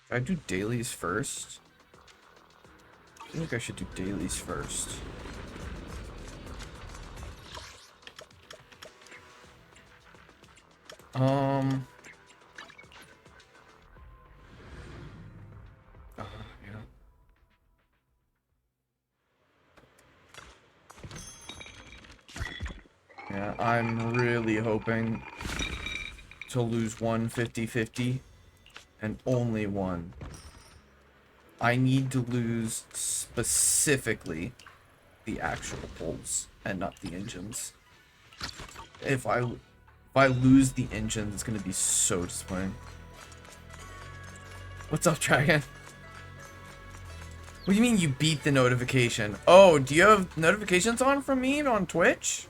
I do dailies first? I think I should do dailies first. Yeah. Yeah, I'm really hoping to lose one 50-50 and only one. I need to lose specifically the actual pulls and not the engines. If I lose the engines, it's gonna be so disappointing. What's up, Dragon? What do you mean you beat the notification? Oh, do you have notifications on from me on Twitch?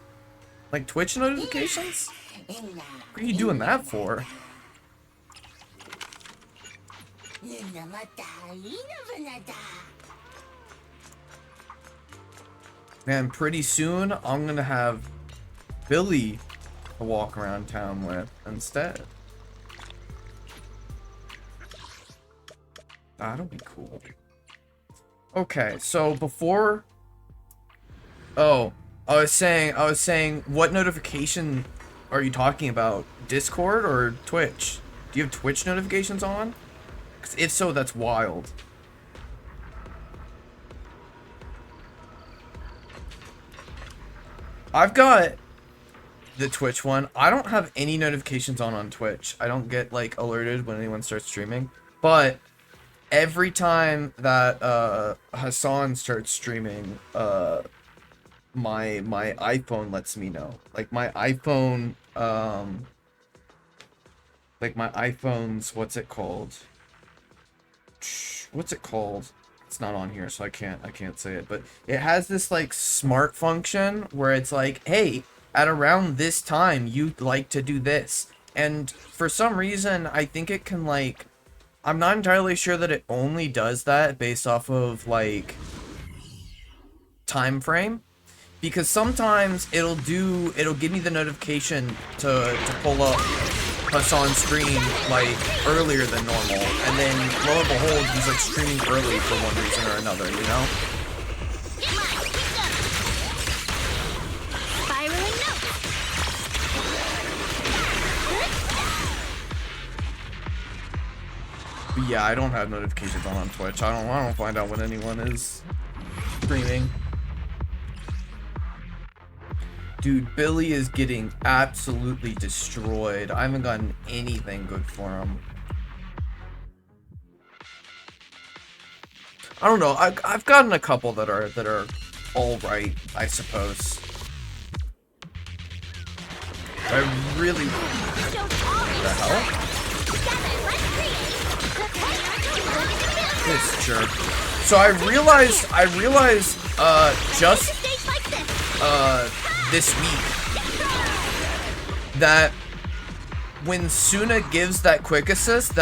Like Twitch notifications? What are you doing that for? Man, pretty soon I'm gonna have Billy to walk around town with instead. That'll be cool. Okay, so before... Oh, I was saying, what notification are you talking about? Discord or Twitch? Do you have Twitch notifications on? Because if so, that's wild. I've got the Twitch one. I don't have any notifications on Twitch. I don't get, like, alerted when anyone starts streaming. But every time that Hassan starts streaming, my iPhone lets me know. Like my iPhone's what's it called? What's it called? It's not on here, so I can't say it, but it has this like smart function where it's like, hey, at around this time you'd like to do this. And for some reason I think it can like, I'm not entirely sure that it only does that based off of like time frame, because sometimes it'll give me the notification to pull up Hassan's stream like earlier than normal, and then lo and behold he's like streaming early for one reason or another, you know? But yeah, I don't have notifications on Twitch. I don't find out when anyone is streaming. Dude, Billy is getting absolutely destroyed. I haven't gotten anything good for him. I don't know. I've gotten a couple that are all right, I suppose. I really... What the hell? This jerk. So I realized just this week that when Suna gives that quick assist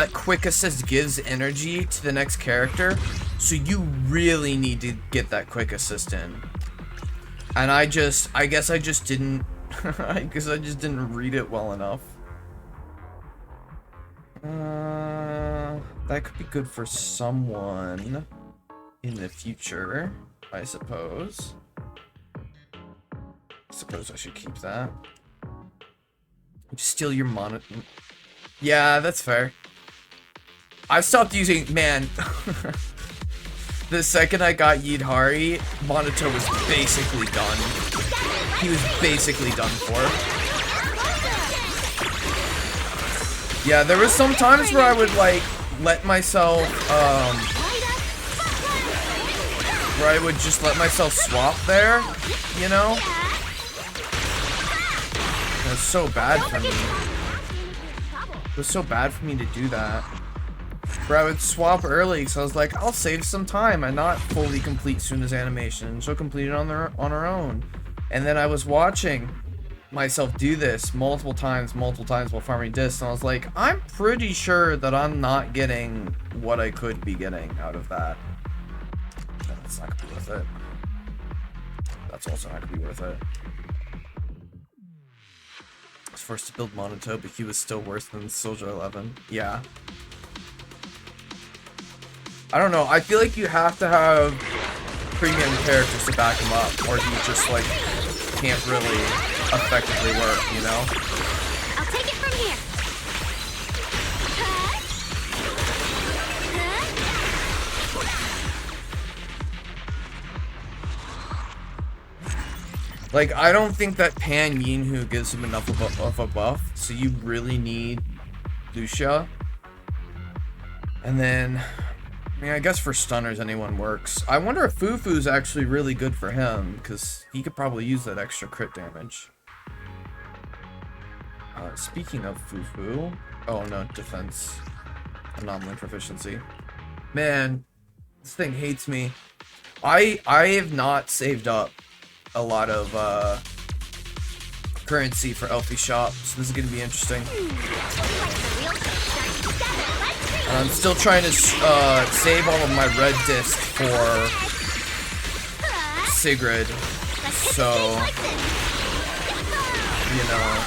gives energy to the next character, so you really need to get that quick assist in. And I guess I just didn't I guess I just didn't read it well enough. That could be good for someone in the future, I suppose. Suppose I should keep that. Steal your monitor. Yeah, that's fair. I've stopped using, man. The second I got Yidhari, Monito was basically done. He was basically done for. Yeah, there was some times where I would like let myself where I would just let myself swap there, you know? It was so bad for me. It was so bad for me to do that. Where I would swap early, because I was like, I'll save some time and not fully complete Suna's animation. She'll complete it on her own. And then I was watching myself do this multiple times while farming discs, and I was like, I'm pretty sure that I'm not getting what I could be getting out of that. That's not gonna be worth it. That's also not gonna be worth it. I was forced to build Monito, but he was still worse than Soldier 11. Yeah. I don't know. I feel like you have to have premium characters to back him up, or he just like can't really effectively work, you know? I'll take it from here. Like, I don't think that Pan Yinhu gives him enough of a buff, so you really need Lucia. And then, I mean, I guess for stunners anyone works. I wonder if Fufu's actually really good for him, because he could probably use that extra crit damage. Speaking of Fufu, oh no, defense, anomaly proficiency. Man, this thing hates me. I have not saved up a lot of currency for Elfie shop, so this is gonna be interesting. I'm still trying to save all of my red disc for Sigrid, so you know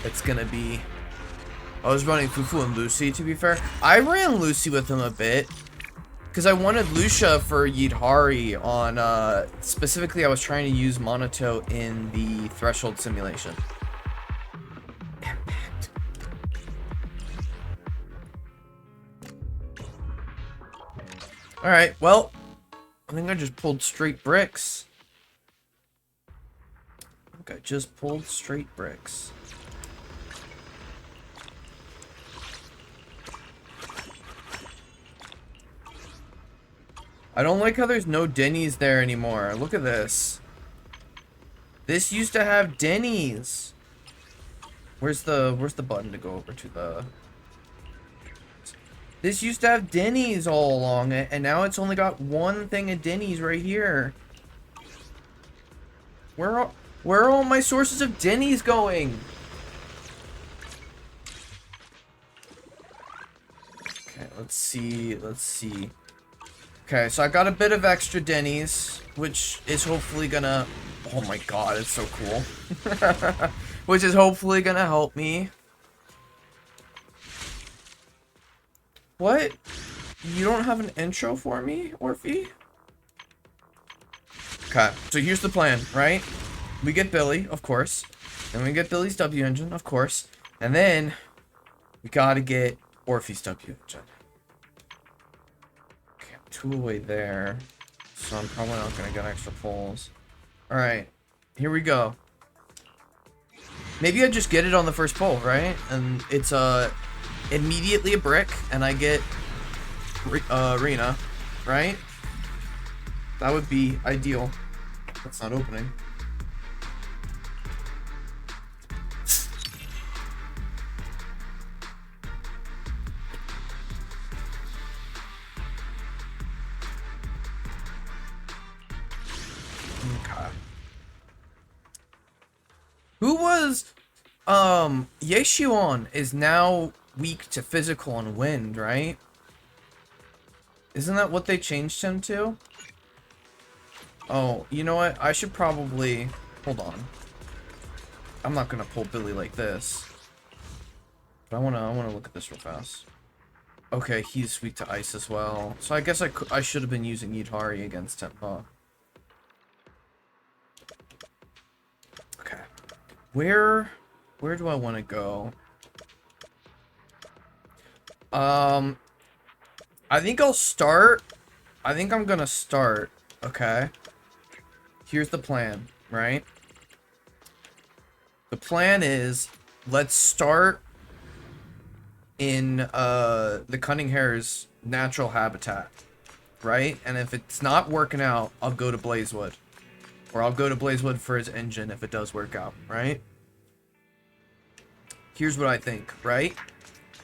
it's gonna be. I was running Fufu and Lucy, to be fair. I ran Lucy with him a bit because I wanted Lucia for Yidhari on, specifically I was trying to use Monoto in the Threshold simulation. Impact. Alright, well, I think I just pulled straight bricks. I think I just pulled straight bricks. I don't like how there's no Denny's there anymore. Look at this. This used to have Denny's. Where's the button to go over to the... This used to have Denny's all along it, and now it's only got one thing of Denny's right here. Where are all my sources of Denny's going? Okay, let's see. Okay, so I got a bit of extra Denny's, which is hopefully gonna... Oh my god, it's so cool. Which is hopefully gonna help me. What? You don't have an intro for me, Orphe? Okay, so here's the plan, right? We get Billy, of course. Then we get Billy's W engine, of course. And then we gotta get Orphe's W engine. Okay, I'm 2 away there. So I'm probably not gonna get extra pulls. Alright, here we go. Maybe I just get it on the first pull, right? And it's immediately a brick, and I get Rena, right? That would be ideal. That's not opening. Okay. Who was Yeshuon is now weak to physical and wind, right? Isn't that what they changed him to? Oh, you know what? I should probably... Hold on. I'm not gonna pull Billy like this. But I wanna look at this real fast. Okay, he's weak to ice as well. So I guess I should have been using Yidhari against him, huh? Okay. Where do I want to go? I think I'll start. I think I'm gonna start. Okay. Here's the plan, right? The plan is, let's start in the Cunning Hare's natural habitat, right? And if it's not working out, I'll go to Blazewood. Or I'll go to Blazewood for his engine if it does work out, right? Here's what I think, right?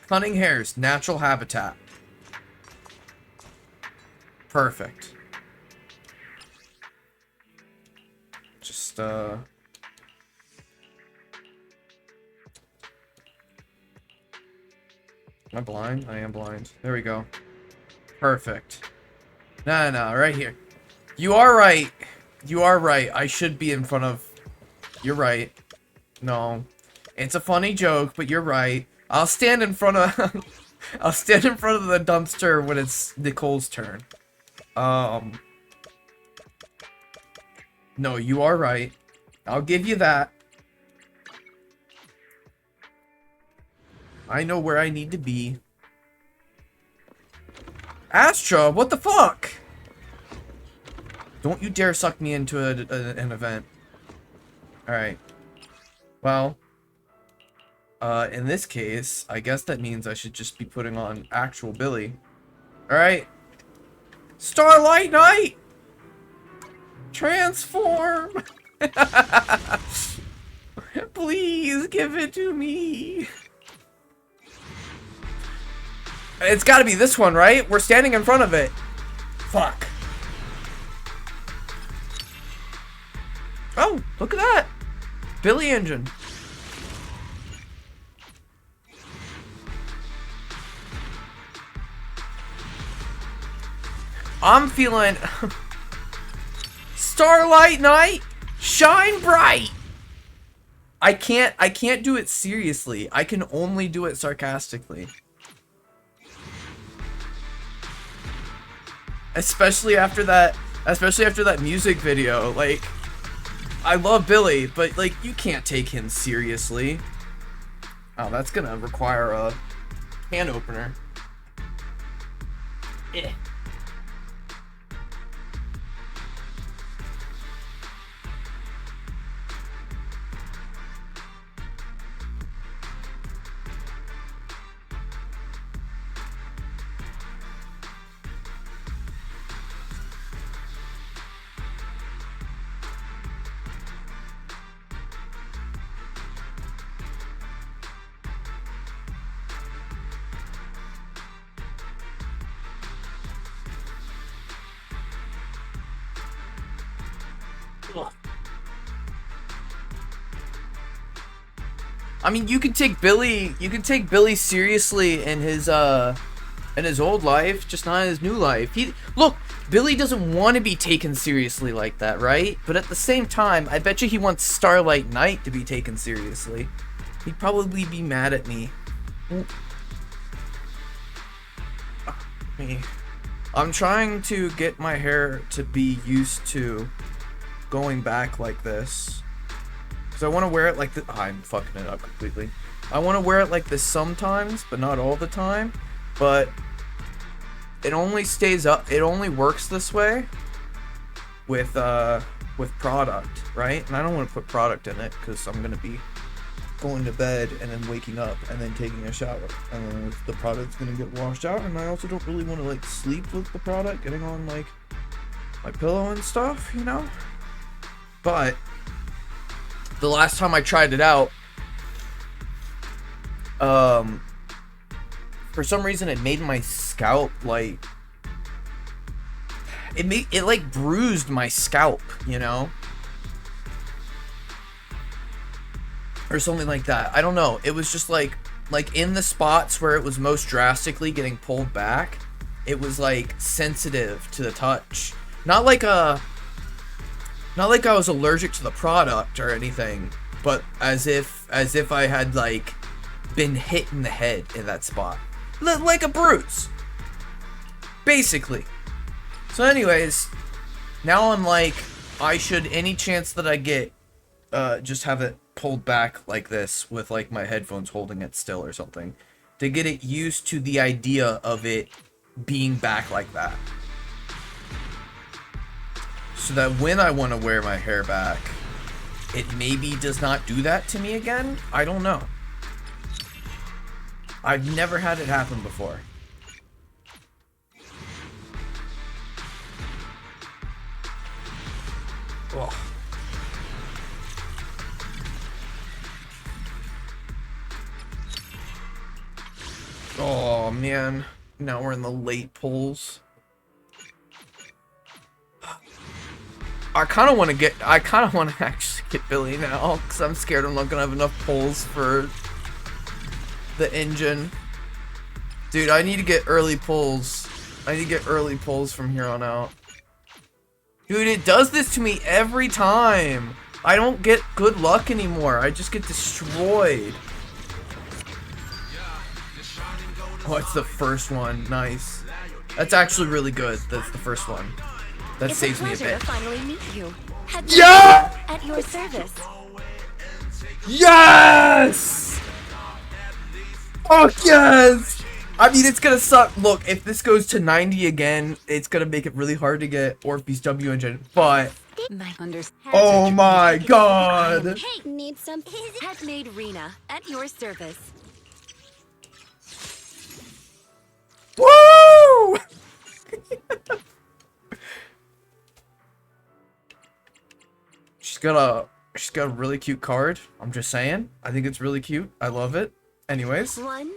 Cunning Hare's natural habitat. Perfect. Just, Am I blind? I am blind. There we go. Perfect. No, right here. You are right. You are right. I should be in front of... You're right. No. It's a funny joke, but you're right. I'll stand in front of... I'll stand in front of the dumpster when it's Nicole's turn. No, you are right. I'll give you that. I know where I need to be. Astra, what the fuck? Don't you dare suck me into an event. Alright. Well, in this case, I guess that means I should just be putting on actual Billy. Alright. Starlight Knight! Transform! Please give it to me. It's gotta be this one, right? We're standing in front of it. Fuck. Oh, look at that. Billy engine. I'm feeling Starlight Knight, shine bright. I can't do it seriously. I can only do it sarcastically. Especially after that music video. Like, I love Billy, but like, you can't take him seriously. Oh, that's gonna require a can opener. Eh. I mean, you can take Billy seriously in his old life, just not in his new life. Look, Billy doesn't want to be taken seriously like that, right? But at the same time, I bet you he wants Starlight Knight to be taken seriously. He'd probably be mad at me. I'm trying to get my hair to be used to going back like this. Because I want to wear it like this. Oh, I'm fucking it up completely. I want to wear it like this sometimes, but not all the time. But it only stays up. It only works this way with product, right? And I don't want to put product in it because I'm gonna be going to bed and then waking up and then taking a shower, and then the product's gonna get washed out. And I also don't really want to like sleep with the product getting on like my pillow and stuff, you know. But the last time I tried it out, for some reason it made my scalp like it like bruised my scalp, you know, or something like that. I don't know. It was just like in the spots where it was most drastically getting pulled back, it was like sensitive to the touch. Not like I was allergic to the product or anything, but as if I had like been hit in the head in that spot. Like a bruise. Basically. So anyways, now I'm like, I should, any chance that I get, just have it pulled back like this with like my headphones holding it still or something, to get it used to the idea of it being back like that. So that when I want to wear my hair back, it maybe does not do that to me again. I don't know. I've never had it happen before. Ugh. Oh man, now we're in the late pulls. I kind of want to actually get Billy now, because I'm scared I'm not gonna have enough pulls for the engine. Dude, I need to get early pulls. I need to get early pulls from here on out. Dude, it does this to me every time. I don't get good luck anymore. I just get destroyed. Oh, it's the first one. Nice. That's actually really good. That's the first one. That It's saves a me a pleasure bit. to finally meet you. Yeah! At your service. Yes! Oh, yes! I mean, it's gonna suck. Look, if this goes to 90 again, it's gonna make it really hard to get Orpheus W engine, but... Oh my god! Hey, need some? Handmade Rena, at your service. Woo! She's got a really cute card. I'm just saying. I think it's really cute. I love it. Anyways. 1,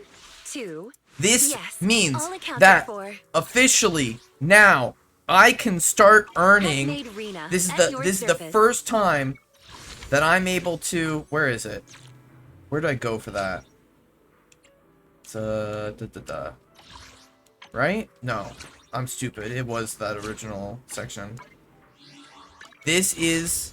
2. This Yes, means all accounted that for. officially now I can start earning. Handmade Rena, This is at your the service. first time that I'm able to. Where is it? Where do I go for that? It's right? No, I'm stupid. It was that original section. This is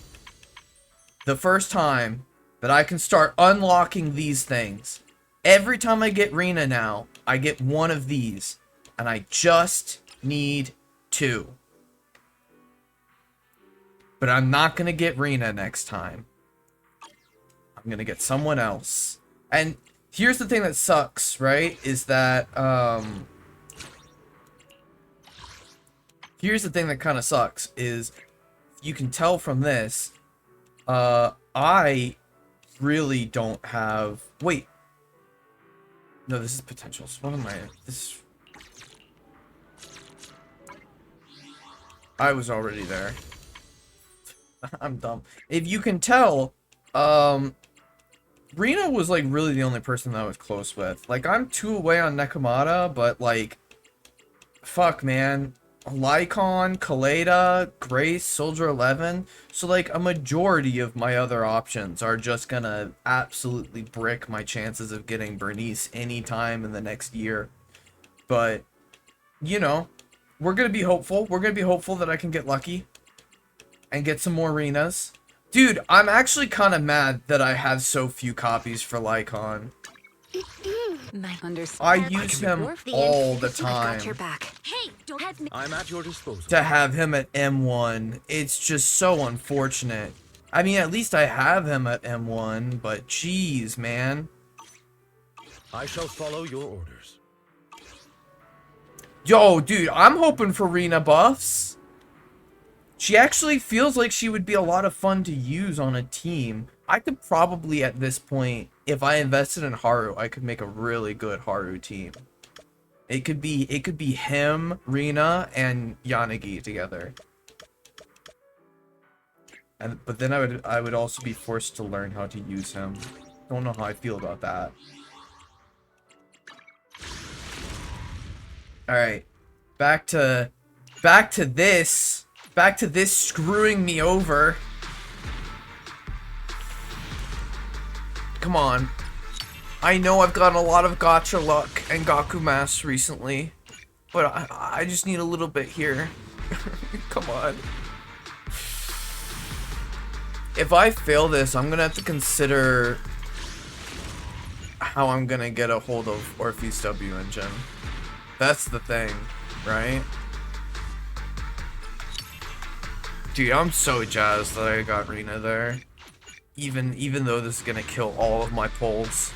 the first time that I can start unlocking these things. Every time I get Rena now, I get one of these. And I just need 2. But I'm not going to get Rena next time. I'm going to get someone else. And here's the thing that sucks, right? Is that, here's the thing that kind of sucks, is you can tell from this, I really don't have... Wait. No, this is potentials. What am I... This... I was already there. I'm dumb. If you can tell, Rena was, like, really the only person that I was close with. Like, I'm 2 away on Nekomata, but, like... Fuck, man. Lycon, Kaleda, Grace, Soldier 11. So, like, a majority of my other options are just gonna absolutely brick my chances of getting Bernice anytime in the next year. But, you know, we're gonna be hopeful. We're gonna be hopeful that I can get lucky and get some more Renas. Dude, I'm actually kind of mad that I have so few copies for Lycon. I use him all the time. Hey, don't have me. I'm at your disposal. To have him at M1, it's just so unfortunate. I mean, at least I have him at M1, but jeez, man. I shall follow your orders. Yo, dude, I'm hoping for Rena buffs. She actually feels like she would be a lot of fun to use on a team. I could probably, at this point, if I invested in Haru, I could make a really good Haru team. It could be him, Rena, and Yanagi together. But then I would also be forced to learn how to use him. Don't know how I feel about that. All right, back to this screwing me over. Come on. I know I've gotten a lot of gacha luck and Gaku Mass recently, but I just need a little bit here. Come on. If I fail this, I'm gonna have to consider how I'm gonna get a hold of Orpheus W engine. That's the thing, right? Dude, I'm so jazzed that I got Rena there. Even though this is gonna kill all of my pulls.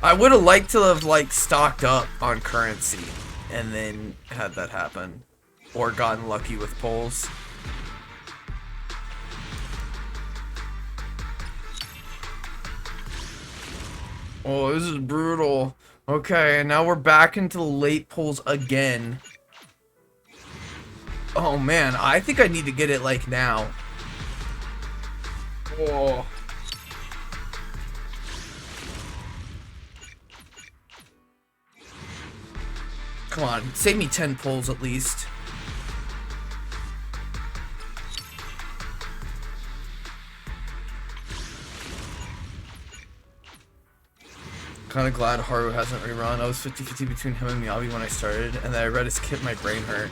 I would have liked to have, like, stocked up on currency and then had that happen. Or gotten lucky with pulls. Oh, this is brutal. Okay, and now we're back into the late pulls again. Oh man, I think I need to get it like now. Oh. Come on, save me 10 pulls at least. Kind of glad Haru hasn't rerun. I was 50-50 between him and Miyabi when I started, and then I read his kit, my brain hurt.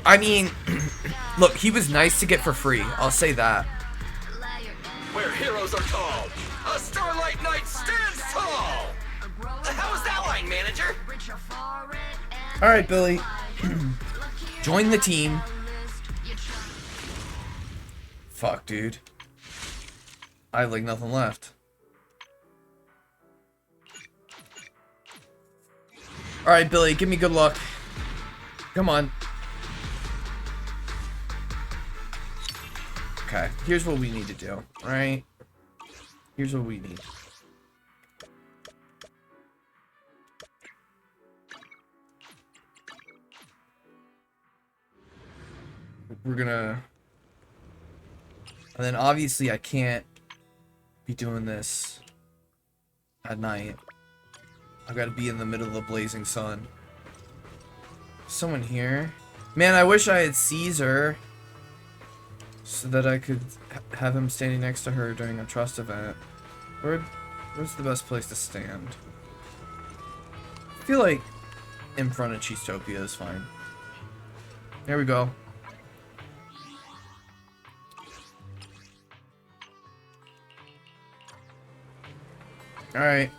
I mean, look, he was nice to get for free. I'll say that. Where heroes are tall, a Starlight Knight stands tall! hell was that line, manager? Alright, Billy. Join the team. Fuck, dude. I have like nothing left. Alright, Billy, give me good luck. Come on. Okay, here's what we need to do, alright? Here's what we need. We're gonna... And then obviously I can't be doing this at night. I've got to be in the middle of the blazing sun. Someone here? Man, I wish I had Caesar so that I could have him standing next to her during a trust event. Where's the best place to stand? I feel like in front of Cheesetopia is fine. There we go. Alright.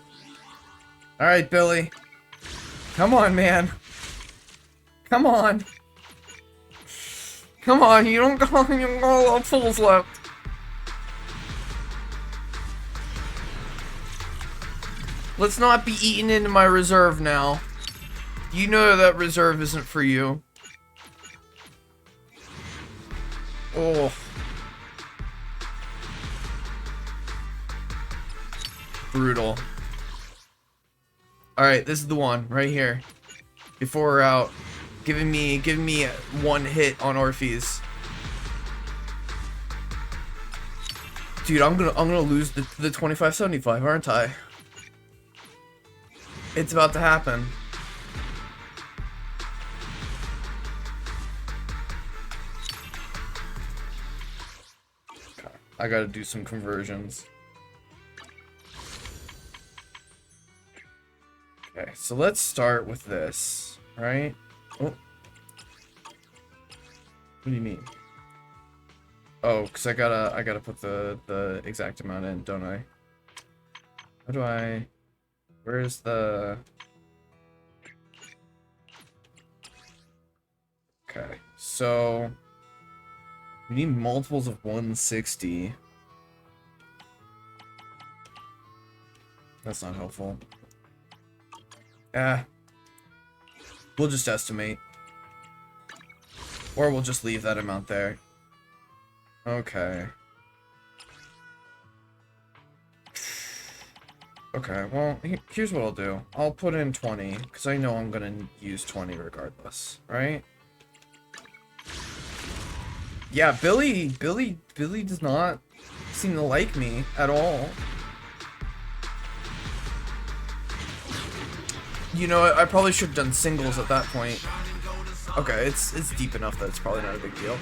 Alright, Billy. Come on, man. Come on. Come on, you don't got a lot of pulls left. Let's not be eating into my reserve now. You know that reserve isn't for you. Oh. Brutal. Alright, this is the one right here. Before we're out. Giving me one hit on Orpheus. Dude, I'm gonna lose the 2575, aren't I? It's about to happen. Okay, I gotta do some conversions. Okay, so let's start with this, right? Oh. What do you mean? Oh, cause I gotta put the exact amount in, don't I? How do I? Where's the? Okay, so we need multiples of 160. That's not helpful. We'll just estimate. Or we'll just leave that amount there. Okay. Okay, well, here's what I'll do. I'll put in 20, because I know I'm gonna use 20 regardless, right? Yeah, Billy does not seem to like me at all. You know what, I probably should have done singles at that point. Okay, it's deep enough that it's probably not a big deal.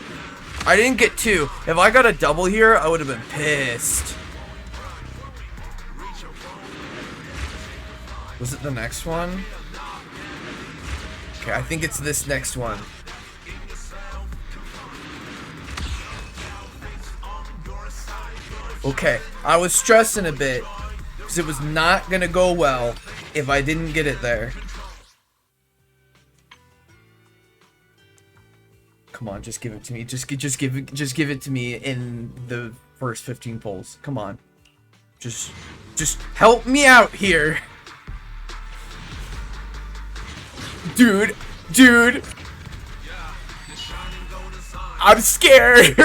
I didn't get 2. If I got a double here, I would have been pissed. Was it the next one? Okay, I think it's this next one. Okay, I was stressing a bit because it was not gonna go well if I didn't get it there. Come on, just give it to me. Just give it to me in the first 15 pulls. Come on. Just help me out here. Dude. I'm scared.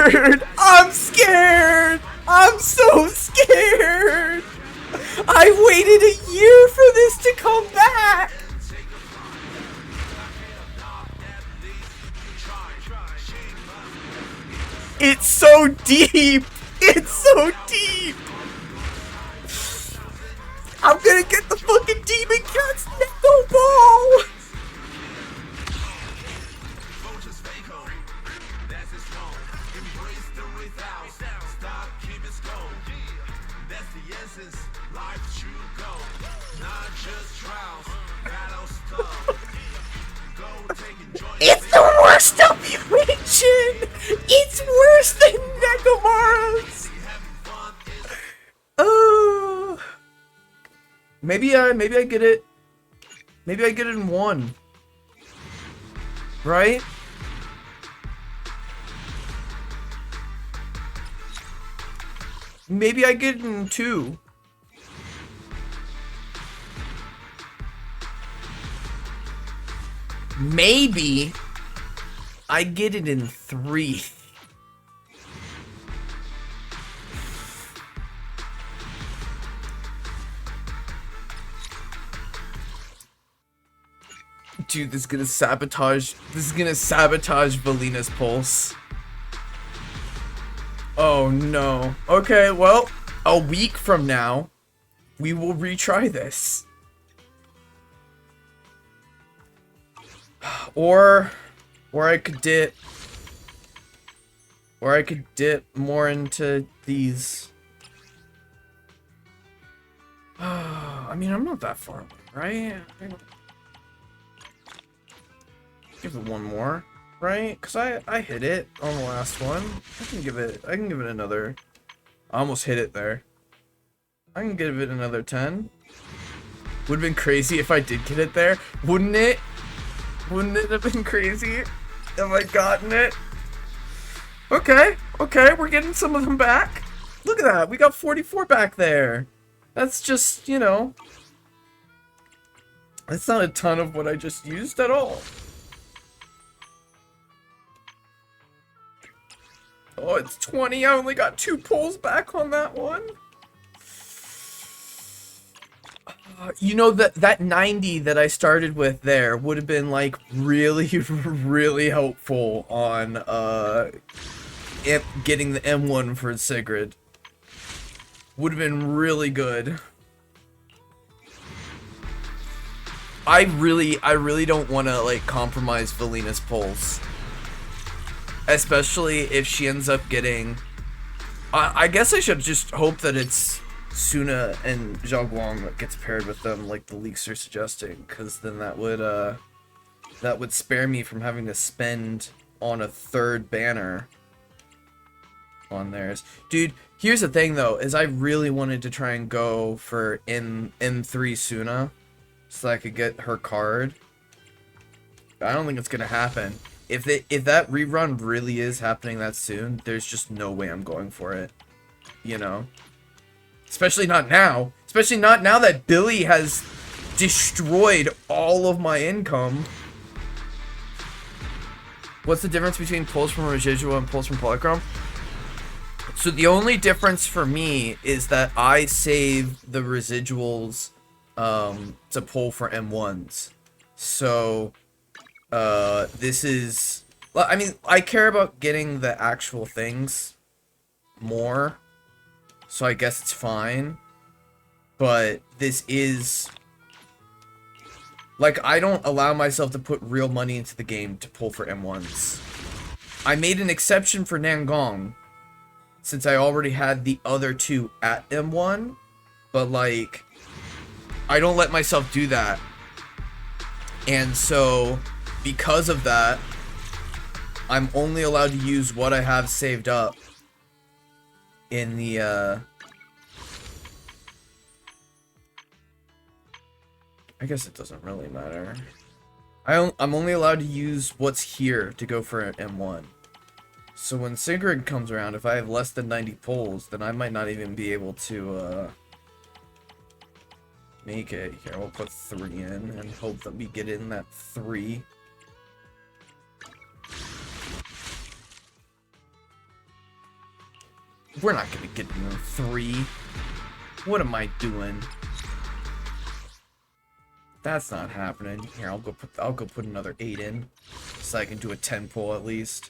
I'm scared. I'm so scared. I waited a year for this to come back. It's so deep. It's so deep. I'm gonna get the fucking Demon Cat's Necko Ball. It's the worst evolution! It's worse than Nekomaru's! Oh. Maybe I get it Maybe I get it in 1. Right? Maybe I get it in 2. Maybe I get it in 3. Dude, this is gonna sabotage Valina's pulse. Oh no. Okay, well, a week from now, we will retry this. Or I could dip more into these. I mean, I'm not that far away, right? Give it one more, right? Cause I hit it on the last one. I can give it another. I almost hit it there. I can give it another 10. Would have been crazy if I did get it there, wouldn't it? Wouldn't it have been crazy? Have I gotten it? Okay, we're getting some of them back. Look at that, we got 44 back there. That's just, you know, that's not a ton of what I just used at all. Oh, it's 20. I only got 2 pulls back on that one. You know, that 90 that I started with there would have been like really, really helpful on getting the M1 for Sigrid. Would have been really good. I really don't want to like compromise Valina's pulse. Especially if she ends up getting... I guess I should just hope that it's Suna and Zhao Guang that gets paired with them, like the leaks are suggesting, because then that would spare me from having to spend on a 3rd banner on theirs. Dude, here's the thing though, is I really wanted to try and go for M3 Suna, so I could get her card. I don't think it's gonna happen. If that rerun really is happening that soon, there's just no way I'm going for it. You know? Especially not now. Especially not now that Billy has destroyed all of my income. What's the difference between pulls from residual and pulls from polychrome? So the only difference for me is that I save the residuals to pull for M1s. So... this is... Well, I mean, I care about getting the actual things more, so I guess it's fine. But this is... Like, I don't allow myself to put real money into the game to pull for M1s. I made an exception for Nangong, since I already had the other 2 at M1, but, like, I don't let myself do that. And so... Because of that, I'm only allowed to use what I have saved up in the, I guess it doesn't really matter. I'm only allowed to use what's here to go for an M1. So when Sigrid comes around, if I have less than 90 pulls, then I might not even be able to, make it. Here, we'll put 3 in and hope that we get in that 3. We're not gonna get in the 3. What am I doing? That's not happening. Here, I'll go put another 8 in, so I can do a 10 pull at least.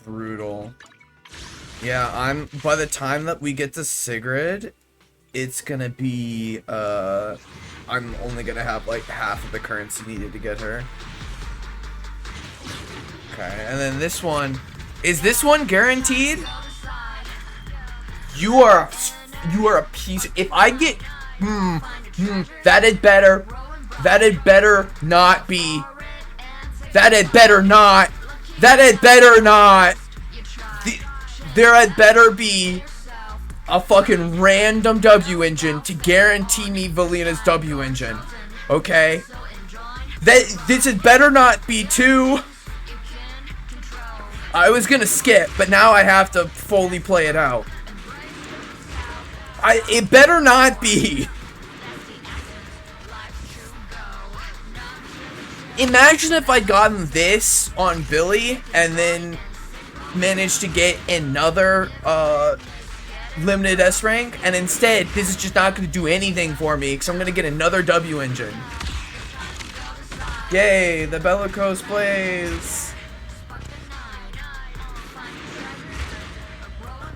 Brutal. Yeah, by the time that we get to Sigrid, it's gonna be, I'm only gonna have like half of the currency needed to get her. Okay, and then this one, is this one guaranteed? You are a piece. If I get, that had better not be. That had better not. There had better be a fucking random W engine to guarantee me Valina's W engine. Okay? This had better not be 2. I was gonna skip, but now I have to fully play it out. It better not be. Imagine if I'd gotten this on Billy and then managed to get another limited S rank, and instead this is just not going to do anything for me because I'm going to get another W engine. Yay, the Bellicose Blaze.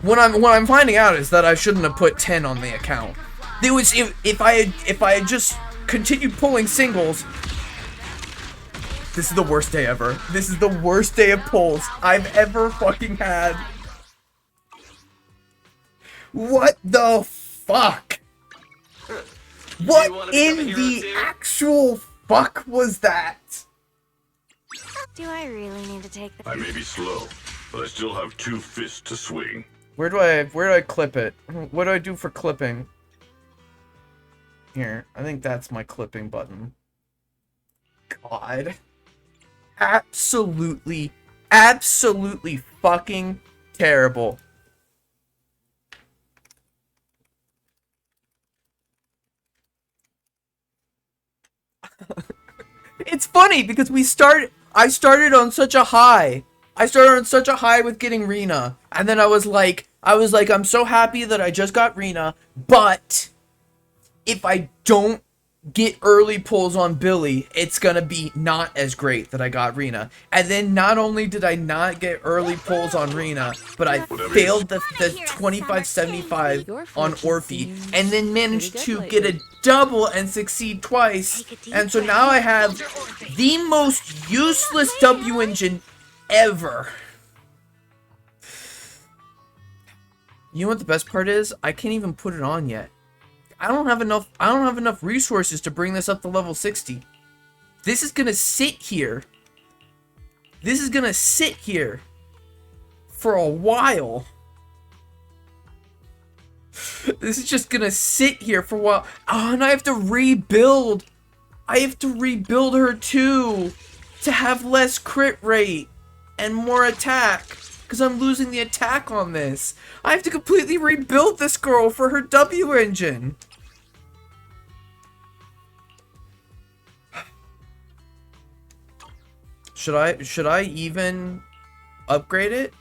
What I'm finding out is that I shouldn't have put 10 on the account. There was if I had just continued pulling singles. This is the worst day ever. This is the worst day of pulls I've ever fucking had. What the fuck? What in the actual fuck was that? Do I really need to take the— I may be slow, but I still have 2 fists to swing. Where do I clip it? What do I do for clipping? Here, I think that's my clipping button. God. Absolutely fucking terrible. It's funny because I started on such a high. I started on such a high with getting Rena, and then I was like, I'm so happy that I just got Rena, but if I don't get early pulls on Billy, it's gonna be not as great that I got Rena. And then not only did I not get early pulls on Rena, but I failed the 2575 on Orphe, and then managed to get a double and succeed twice. And so now I have the most useless W engine ever. You know what the best part is? I can't even put it on yet. I don't have enough resources to bring this up to level 60. This is gonna sit here. This is gonna sit here for a while. This is just gonna sit here for a while. Oh, and I have to rebuild. I have to rebuild her too to have less crit rate and more attack, because I'm losing the attack on this. I have to completely rebuild this girl for her W engine. Should I even upgrade it?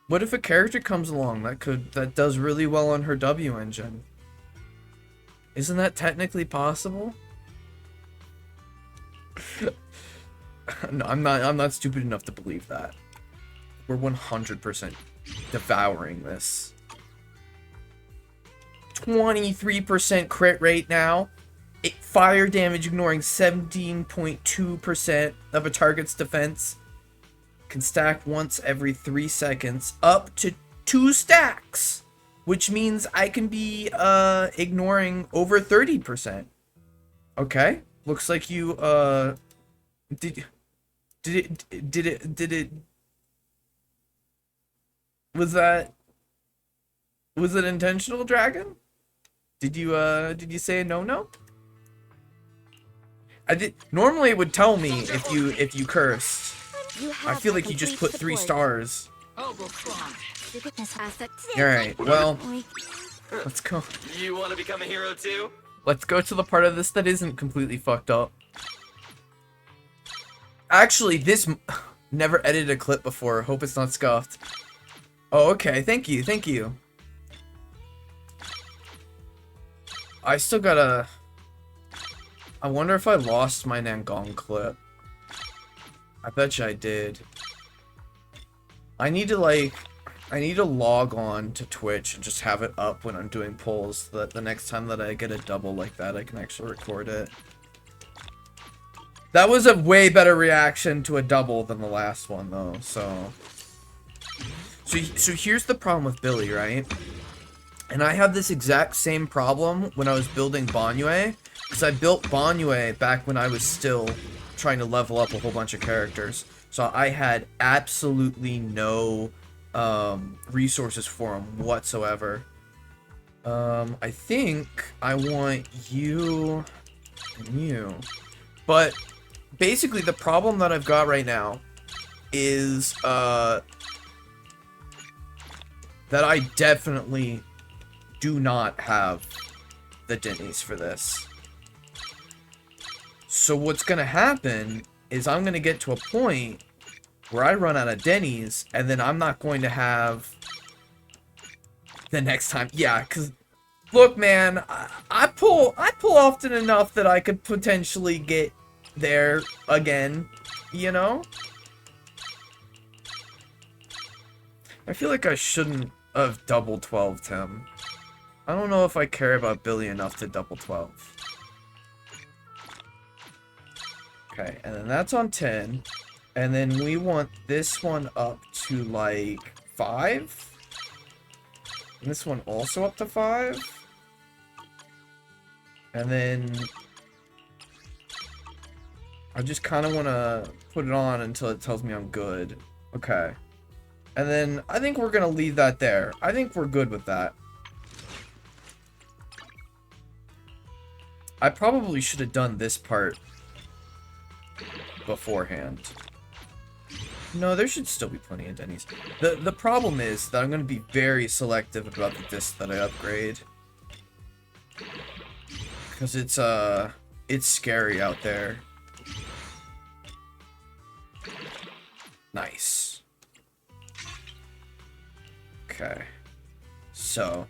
What if a character comes along that does really well on her W engine? Isn't that technically possible? No, I'm not stupid enough to believe that. We're 100% devouring this. 23% crit rate now. Fire damage ignoring 17.2% of a target's defense. Can stack once every 3 seconds. Up to 2 stacks. Which means I can be ignoring over 30%. Okay. Looks like you did it was it intentional, Dragon? Did you say a no? I did. Normally it would tell me if you cursed. I feel like you just put 3 stars. Alright, well, let's go. You want to become a hero too? Let's go to the part of this that isn't completely fucked up. Actually, this never edited a clip before. Hope it's not scuffed. Oh, okay. Thank you. I still gotta... I wonder if I lost my Nangong clip. I bet you I did. I need to log on to Twitch and just have it up when I'm doing polls, so that the next time that I get a double like that, I can actually record it. That was a way better reaction to a double than the last one, though, so here's the problem with Billy, right? And I have this exact same problem when I was building Banyue, because I built Banyue back when I was still trying to level up a whole bunch of characters. So I had absolutely no resources for him whatsoever. I think I want you and you. But basically the problem that I've got right now is that I definitely do not have the Denny's for this. So what's gonna happen is I'm gonna get to a point where I run out of Denny's, and then I'm not going to have the next time. Yeah, because look, man, I pull often enough that I could potentially get there again, you know? I feel like I shouldn't have double 12'd him. I don't know if I care about Billy enough to double 12. Okay, and then that's on 10. And then we want this one up to, like, 5. And this one also up to 5. And then I just kind of want to put it on until it tells me I'm good. Okay. And then I think we're going to leave that there. I think we're good with that. I probably should have done this part beforehand. No, there should still be plenty of Denny's. The problem is that I'm going to be very selective about the disc that I upgrade. Because it's scary out there. Nice. Okay. So,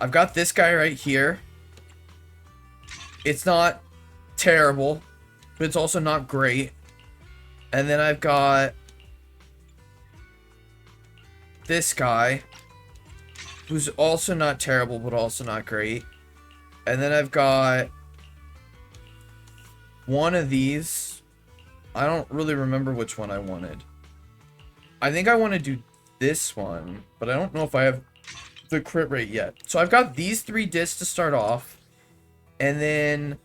I've got this guy right here. It's not terrible, but it's also not great. And then I've got this guy, who's also not terrible, but also not great. And then I've got one of these. I don't really remember which one I wanted. I think I want to do this one, but I don't know if I have the crit rate yet. So I've got these 3 discs to start off. And then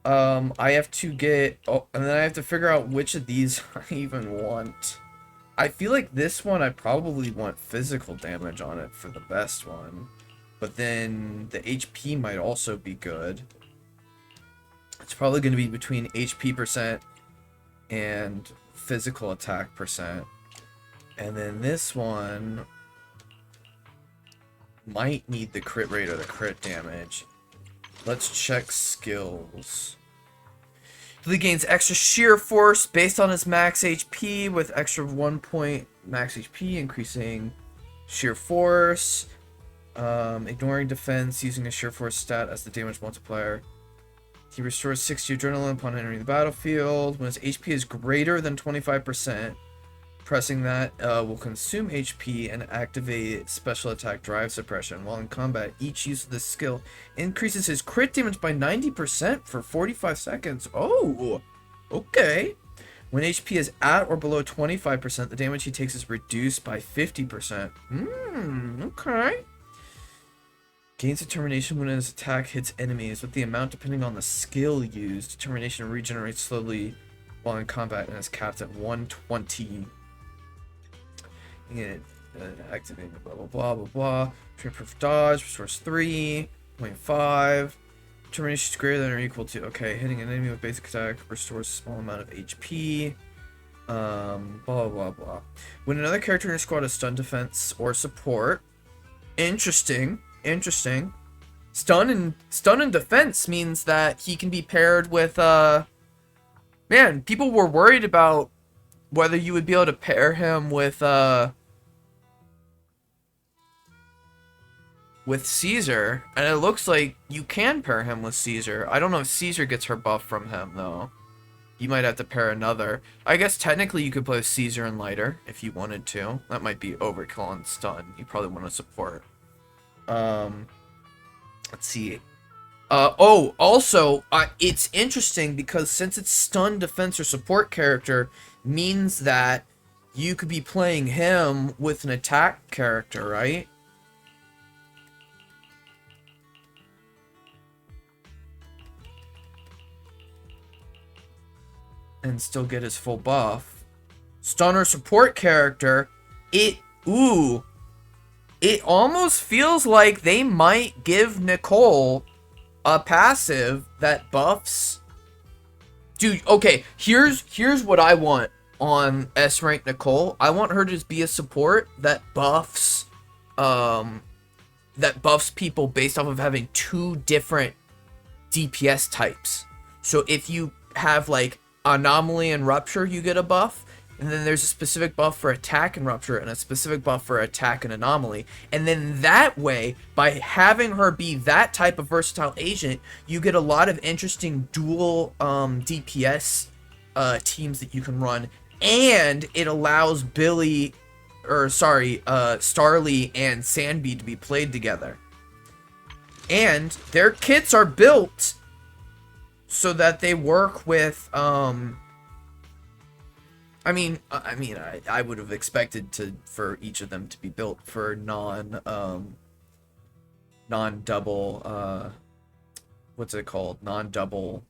I have to get, and then I have to figure out which of these I even want. I feel like this one I probably want physical damage on it for the best one. But then the HP might also be good. It's probably going to be between HP percent and physical attack percent. And then this one might need the crit rate or the crit damage. Let's check skills. He gains extra sheer force based on his max HP with extra 1 point max HP, increasing sheer force. Ignoring defense, using a sheer force stat as the damage multiplier. He restores 60 adrenaline upon entering the battlefield. When his HP is greater than 25%, pressing that will consume HP and activate special attack drive suppression. While in combat, each use of this skill increases his crit damage by 90% for 45 seconds. Oh, okay. When HP is at or below 25%, the damage he takes is reduced by 50%. Okay. Gains determination when his attack hits enemies, with the amount depending on the skill used. Determination regenerates slowly while in combat and is capped at 120. Activating blah blah blah blah blah. Proof dodge, restores 3.5. Determination is greater than or equal to. Okay, hitting an enemy with basic attack restores a small amount of HP. Blah blah blah. When another character in your squad is stun, defense, or support. Interesting. Stun and defense means that he can be paired with man, people were worried about whether you would be able to pair him with Caesar, and it looks like you can pair him with Caesar. I don't know if Caesar gets her buff from him though. You might have to pair another. I guess technically you could play with Caesar and Lighter if you wanted to. That might be overkill on stun. You probably want to support. Let's see. Also, it's interesting because since it's stun, defense, or support character, means that you could be playing him with an attack character, right? And still get his full buff. Stun or support character, it Ooh. It almost feels like they might give Nicole a passive that buffs. Dude, okay, here's what I want on S rank Nicole. I want her to just be a support that buffs people based off of having 2 different DPS types. So if you have like Anomaly and Rupture, you get a buff. And then there's a specific buff for Attack and Rupture and a specific buff for Attack and Anomaly. And then that way, by having her be that type of versatile agent, you get a lot of interesting dual DPS teams that you can run. And it allows Starly and Sandby to be played together. And their kits are built so that they work with I would have expected for each of them to be built for non-double non-double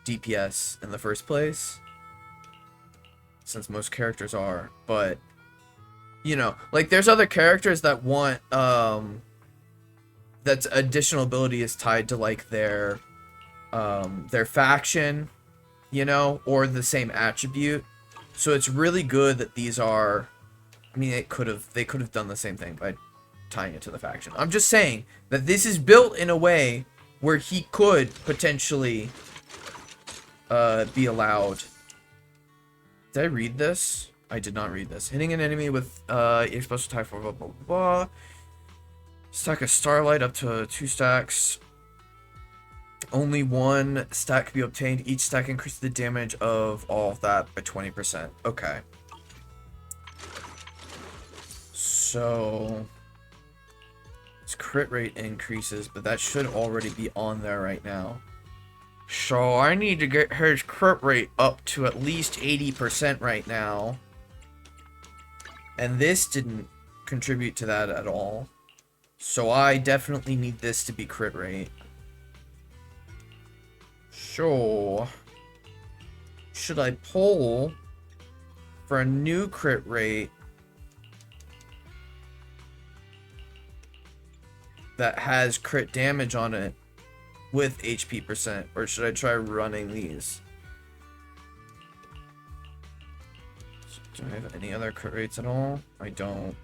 DPS in the first place, since most characters are. But you know, like there's other characters that want that's additional ability is tied to like their faction, you know, or the same attribute. So it's really good that these are, I mean, they could have done the same thing by tying it to the faction. I'm just saying that this is built in a way where he could potentially be allowed. Did I read this? I did not read this. Hitting an enemy with a special attack for blah blah blah. Stack of Starlight up to 2 stacks. Only 1 stack can be obtained. Each stack increases the damage of all of that by 20%. Okay. So its crit rate increases, but that should already be on there right now. So I need to get his crit rate up to at least 80% right now. And this didn't contribute to that at all. So I definitely need this to be crit rate. So, should I pull for a new crit rate that has crit damage on it with HP percent, or should I try running these? Do I have any other crit rates at all? I don't.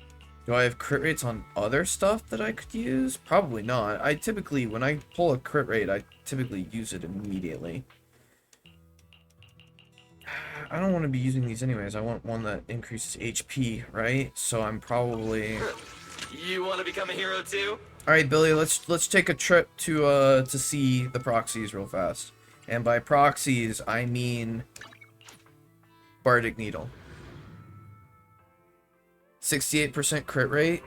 Do I have crit rates on other stuff that I could use? Probably not. I typically, when I pull a crit rate, I typically use it immediately. I don't want to be using these anyways. I want one that increases HP, right? So I'm probably... You want to become a hero too? Alright, Billy, let's take a trip to see the proxies real fast. And by proxies, I mean Bardic Needle. 68% crit rate.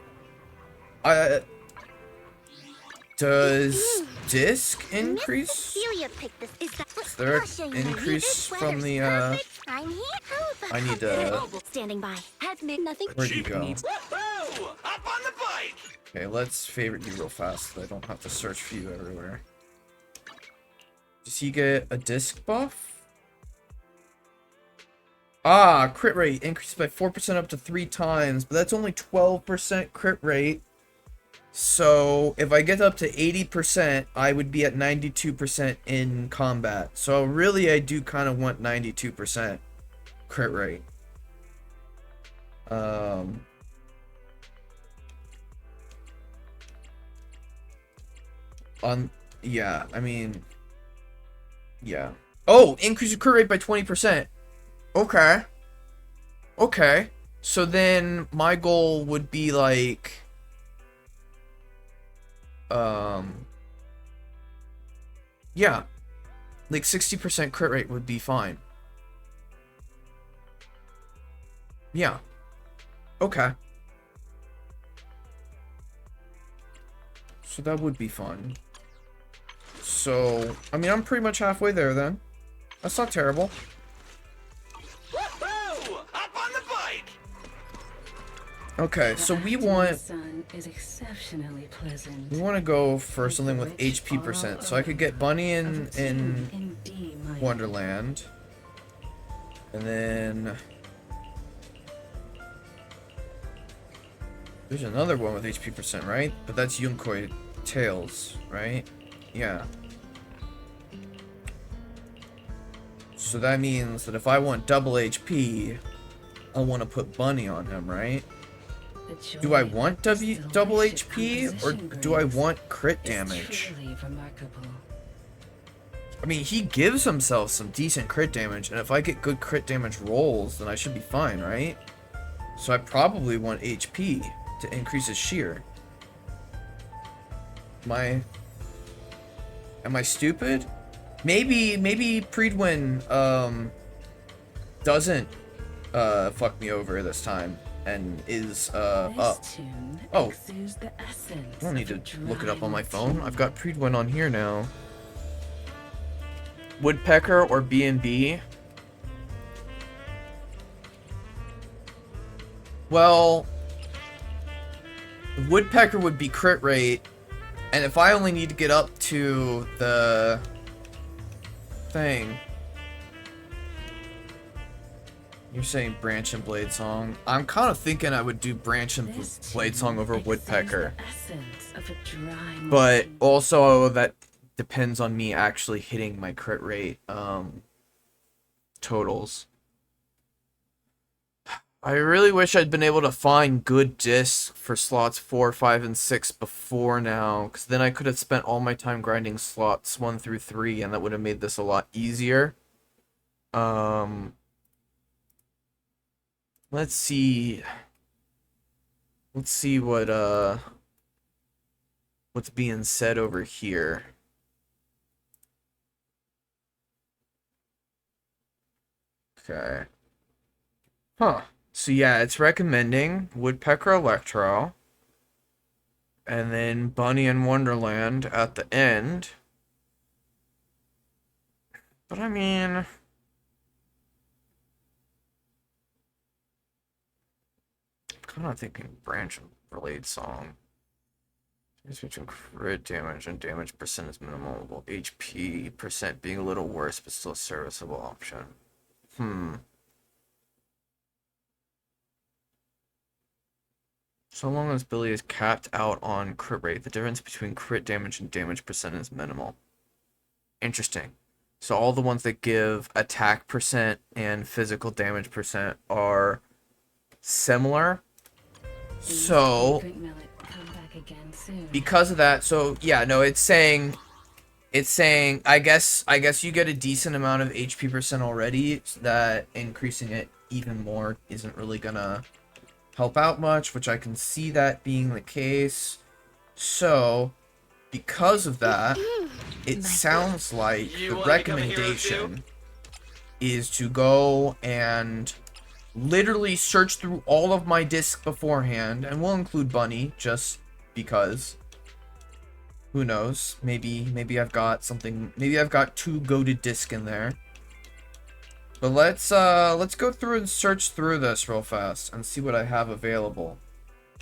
Does disc increase? Is there an increase from the I need to Standing by. Have made nothing. where'd you go? Whoa! Up on the bike! Okay, let's favorite you real fast so I don't have to search for you everywhere. Does he get a disc buff? Ah, crit rate increases by 4% up to 3 times, but that's only 12% crit rate. So if I get up to 80%, I would be at 92% in combat. So really, I do kind of want 92% crit rate. Yeah, I mean, yeah. Oh, increase the crit rate by 20%. Okay. Okay. So then my goal would be like yeah. Like 60% crit rate would be fine. Yeah. Okay. So that would be fun. So, I mean, I'm pretty much halfway there then. That's not terrible. Whoa! Up on the bike! Okay, so we want Sun is exceptionally pleasant. we want to go for something with HP percent. So I could get Bunny in Indeed, my Wonderland. And then There's another one with HP percent, right? But that's Yunkoi Tails, right? Yeah. So that means that if I want double HP, I want to put Bunny on him, right? Do I want double HP, or do I want crit damage? I mean, he gives himself some decent crit damage, and if I get good crit damage rolls, then I should be fine, right? So I probably want HP to increase his shear. Am I stupid? Maybe Preedwin doesn't fuck me over this time and is up. Oh, I don't need to look it up on my phone. I've got Preedwin on here now. Woodpecker or B&B? Well, Woodpecker would be crit rate, and if I only need to get up to the thing. You're saying Branch and Blade Song. I'm kind of thinking I would do Branch and Blade Song over Woodpecker. But also that depends on me actually hitting my crit rate totals. I really wish I'd been able to find good discs for slots 4, 5, and 6 before now, because then I could have spent all my time grinding slots 1 through 3, and that would have made this a lot easier. Let's see. Let's see what's being said over here. Okay. Huh. So yeah, it's recommending Woodpecker Electro, and then Bunny and Wonderland at the end. But I mean, I'm kind of thinking Branch and Blade Song. Between crit damage and damage percent is minimal, while HP percent being a little worse, but still a serviceable option. So long as Billy is capped out on crit rate, the difference between crit damage and damage percent is minimal. Interesting. So all the ones that give attack percent and physical damage percent are similar. So because of that, so yeah, no, it's saying I guess you get a decent amount of HP percent already, so that increasing it even more isn't really gonna help out much, which I can see that being the case. So because of that, it sounds like the recommendation is to go and literally search through all of my discs beforehand, and we'll include Bunny just because. Who knows? Maybe I've got something. Maybe I've got 2 goated discs in there. But let's go through and search through this real fast and see what I have available.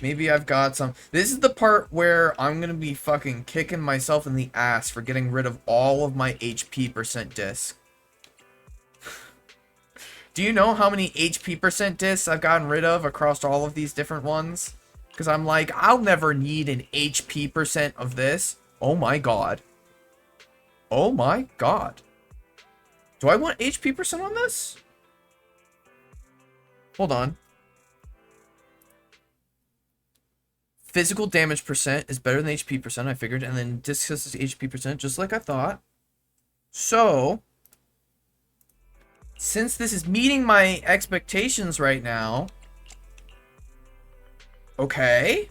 Maybe I've got some. This is the part where I'm gonna be fucking kicking myself in the ass for getting rid of all of my HP percent discs. Do you know how many HP percent discs I've gotten rid of across all of these different ones? Because I'm like, I'll never need an HP percent of this. Oh my god. Oh my god. Do I want HP percent on this? Hold on. Physical damage percent is better than HP percent, I figured. And then disc is HP percent, just like I thought. So, since this is meeting my expectations right now. Okay.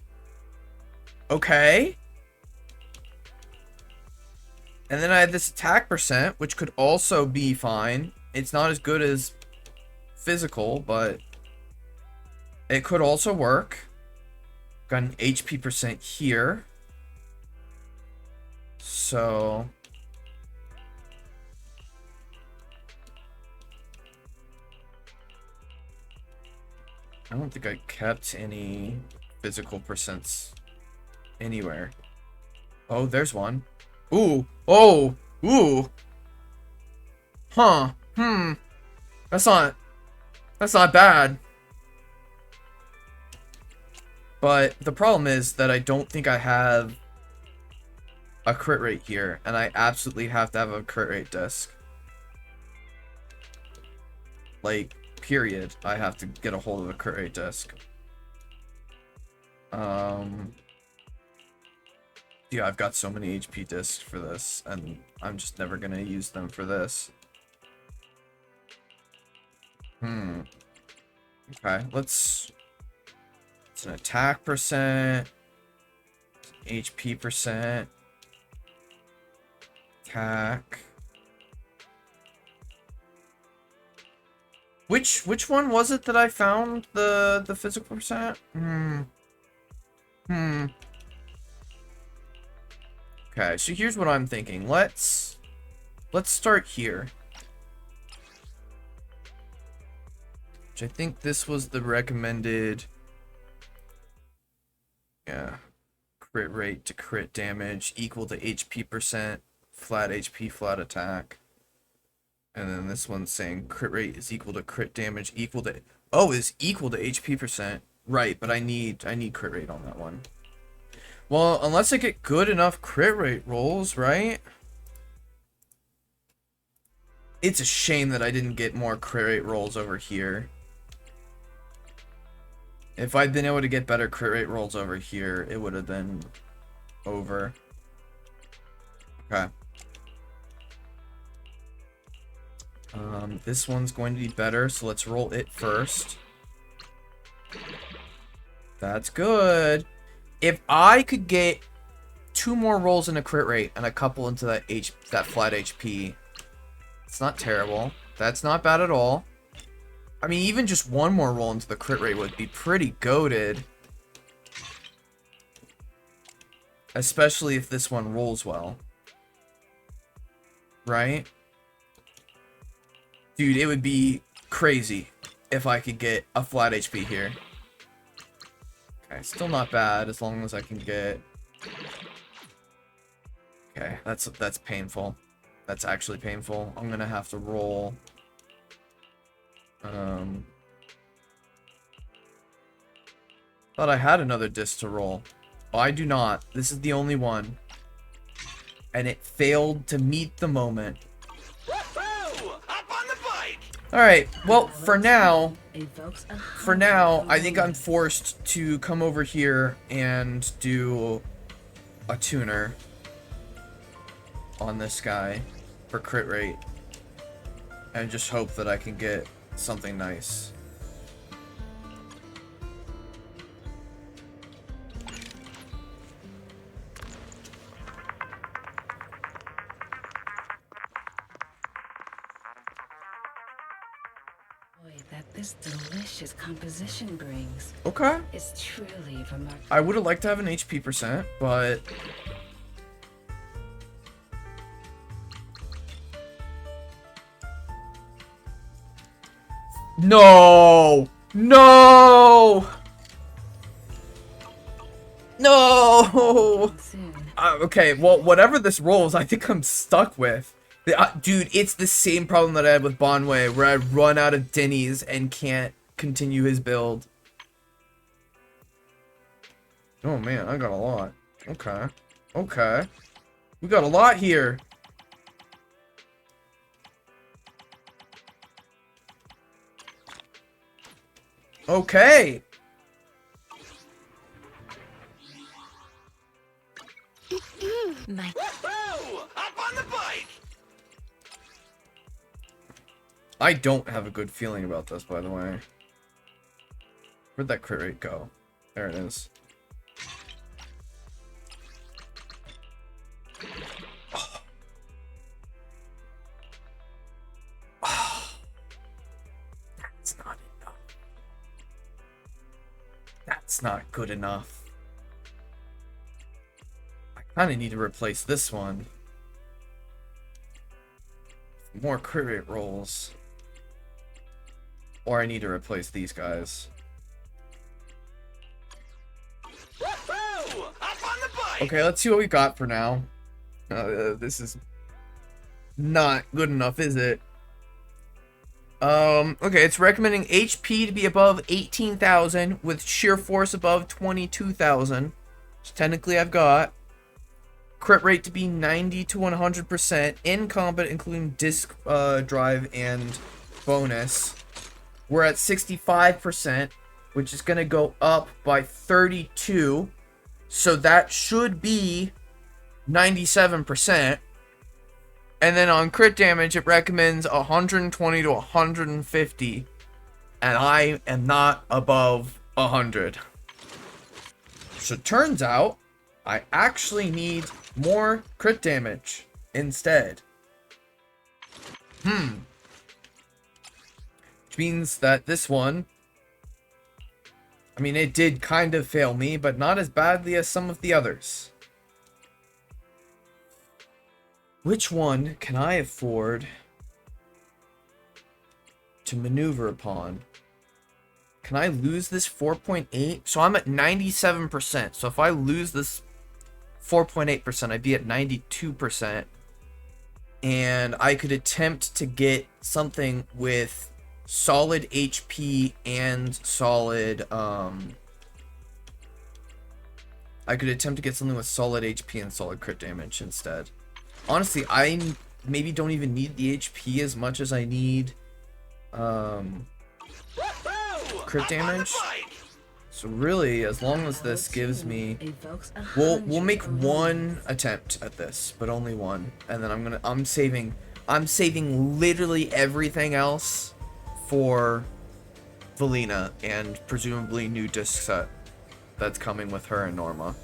Okay. And then I have this attack percent, which could also be fine. It's not as good as physical, but it could also work. Got an HP percent here. So I don't think I kept any physical percents anywhere. Oh, there's one. Ooh. Oh. Ooh. Huh. That's not bad. But the problem is that I don't think I have a crit rate here, and I absolutely have to have a crit rate disc. Like, period. I have to get a hold of a crit rate disc. Yeah, I've got so many HP discs for this, and I'm just never gonna use them for this. Okay, it's an attack percent, HP percent, attack. Which one was it that I found the physical percent? Okay, so here's what I'm thinking. Let's start here. Which I think this was the recommended, yeah, crit rate to crit damage equal to HP percent, flat HP, flat attack. And then this one's saying crit rate is equal to crit damage equal to, oh, is equal to HP percent. Right, but I need crit rate on that one. Well, unless I get good enough crit rate rolls, right? It's a shame that I didn't get more crit rate rolls over here. If I'd been able to get better crit rate rolls over here, it would have been over. Okay. This one's going to be better, so let's roll it first. That's good. If I could get 2 more rolls in a crit rate and a couple into that flat HP, it's not terrible. That's not bad at all. I mean, even just 1 more roll into the crit rate would be pretty goated. Especially if this one rolls well. Right? Dude, it would be crazy if I could get a flat HP here. Okay, still not bad as long as I can get... Okay, that's painful. That's actually painful. I'm gonna have to roll... Thought I had another disc to roll. Oh, I do not. This is the only one. And it failed to meet the moment. Alright, well, for now, I think I'm forced to come over here and do a tuner on this guy for crit rate. And just hope that I can get something nice. That this delicious composition brings Okay. is truly remarkable. I would have liked to have an HP percent, but... No! No! No! Soon. Okay, well, whatever this rolls, I think I'm stuck with. Dude, it's the same problem that I had with Bonway, where I run out of Denny's and can't continue his build. Oh man, I got a lot. Okay. Okay. We got a lot here. Okay. My Woohoo! Up on the bike! I don't have a good feeling about this, by the way. Where'd that crit rate go? There it is. Oh. Oh. That's not enough. That's not good enough. I kind of need to replace this one. More crit rate rolls. Or I need to replace these guys. Woohoo! Up on the bike! Okay, let's see what we got for now. This is not good enough, is it? Okay, it's recommending HP to be above 18,000 with sheer force above 22,000. So technically I've got crit rate to be 90 to 100% in combat, including disc drive and bonus. We're at 65%, which is going to go up by 32. So that should be 97%. And then on crit damage, it recommends 120 to 150. And I am not above 100. So it turns out, I actually need more crit damage instead. Which means that this one, I mean, it did kind of fail me, but not as badly as some of the others. Which one can I afford to maneuver upon? Can I lose this 4.8? So I'm at 97%. So if I lose this 4.8%, I'd be at 92%. And I could attempt to get something with solid HP and solid, I could attempt to get something with solid HP and solid crit damage instead. Honestly, I maybe don't even need the HP as much as I need crit damage. So really, as long as this gives me, we'll make one attempt at this, but only one, and then I'm saving literally everything else for Valina and presumably new disc set that's coming with her and Norma.